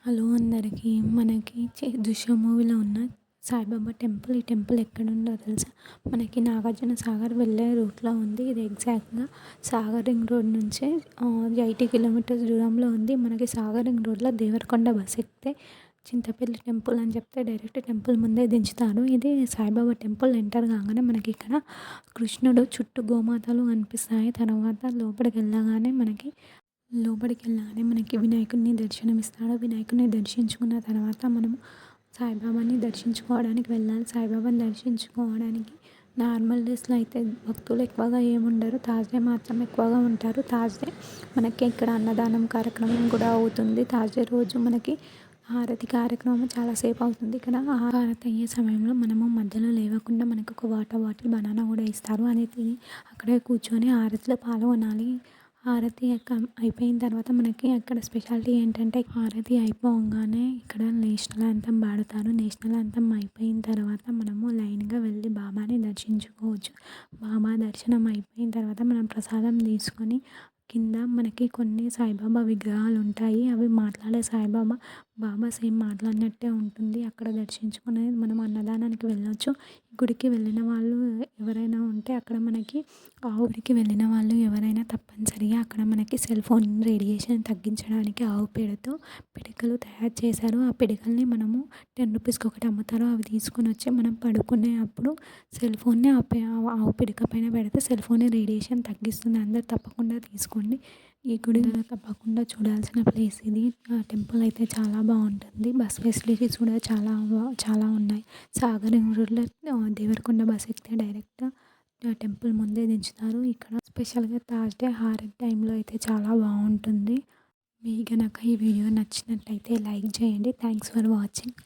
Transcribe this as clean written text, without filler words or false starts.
Hello అందరికీ. మనకి 'దృశ్యం' మూవీలో ఉన్న సాయిబాబా టెంపుల్. ఈ టెంపుల్ ఎక్కడుందో తెలుసా? మనకి నాగార్జున సాగర్ వెళ్ళే రూట్‌లో ఉంది. ఇది ఎగ్జాక్ట్‌గా సాగర్ రింగ్ రోడ్ నుంచి 80 కిలోమీటర్స్ దూరంలో ఉంది. మనకి సాగర్ రింగ్ రోడ్‌లో దేవరకొండ బస్ ఎక్కితే చింతపల్లి టెంపుల్ అని చెప్తే డైరెక్ట్ టెంపుల్ ముందే దించుతారు. ఇది సాయిబాబా టెంపుల్. ఎంటర్ కాగానే మనకి ఇక్కడ కృష్ణుడు చుట్టూ గోమాతలు కనిపిస్తాయి. తర్వాత లోపలికెళ్ళగానే మనకి వినాయకుడిని దర్శనమిస్తాడు. వినాయకుడిని దర్శించుకున్న తర్వాత మనము సాయిబాబాని దర్శించుకోవడానికి వెళ్ళాలి. సాయిబాబాని దర్శించుకోవడానికి నార్మల్ డేస్‌లో అయితే భక్తులు ఎక్కువగా ఏముండరు. థర్స్‌డే మాత్రం ఎక్కువగా ఉంటారు. థర్స్‌డే మనకి ఇక్కడ అన్నదానం కార్యక్రమం కూడా అవుతుంది. థర్స్‌డే రోజు మనకి హారతి కార్యక్రమం చాలా సేపు అవుతుంది. ఇక్కడ హారతి అయ్యే సమయంలో మనము మధ్యలో లేవకుండా మనకు ఒక వాటర్ బాటిల్, బనానా కూడా ఇస్తారు. అది తిని అక్కడే కూర్చొని హారతిలో పాల్గొనాలి. హారతి అయిపోయిన తర్వాత మనకి అక్కడ స్పెషాలిటీ ఏంటంటే, హారతి అయిపోగానే ఇక్కడ నేషనల్ యాంథమ్ పాడతారు. నేషనల్ యాంథమ్ అయిపోయిన తర్వాత మనము లైన్‌గా వెళ్ళి బాబాని దర్శించుకోవచ్చు. బాబా దర్శనం అయిపోయిన తర్వాత మనం ప్రసాదం తీసుకొని కింద మనకి కొన్ని సాయిబాబా విగ్రహాలు ఉంటాయి. అవి మాట్లాడే సాయిబాబా. బాబా సేమ్ మాట్లాడినట్టే ఉంటుంది. అక్కడ దర్శించుకుని మనం అన్నదానానికి వెళ్ళొచ్చు. గుడికి వెళ్ళిన వాళ్ళు ఎవరైనా ఉంటే అక్కడ మనకి గుడికి వెళ్ళిన వాళ్ళు ఎవరైనా తప్పనిసరిగా అక్కడ మనకి సెల్ ఫోన్ రేడియేషన్ తగ్గించడానికి ఆవు పేడతో పిడికలు తయారు చేశారు. ఆ పిడికల్ని మనము 10 రూపీస్‌కి ఒకటి అమ్ముతారు. అవి తీసుకొని వచ్చి మనం పడుకునే అప్పుడు సెల్ ఫోన్‌ని ఆవు పిడక పైన పెడితే సెల్ ఫోన్ రేడియేషన్ తగ్గిస్తుంది. అందరూ తప్పకుండా తీసుకోండి. ఈ గుడిలో తప్పకుండా చూడాల్సిన ప్లేస్ ఇది. ఆ టెంపుల్ అయితే చాలా బాగుంటుంది. బస్ ఫెసిలిటీస్ కూడా చాలా ఉన్నాయి. సాగర్ రింగ్ రోడ్‌లో దేవరకొండ బస్ ఎక్కితే డైరెక్ట్ టెంపుల్ ముందే దించుతారు. ఇక్కడ స్పెషల్‌గా థర్స్‌డే హారతి టైంలో అయితే చాలా బాగుంటుంది. మీకు గనక ఈ వీడియో నచ్చినట్లయితే లైక్ చేయండి. Thanks for watching.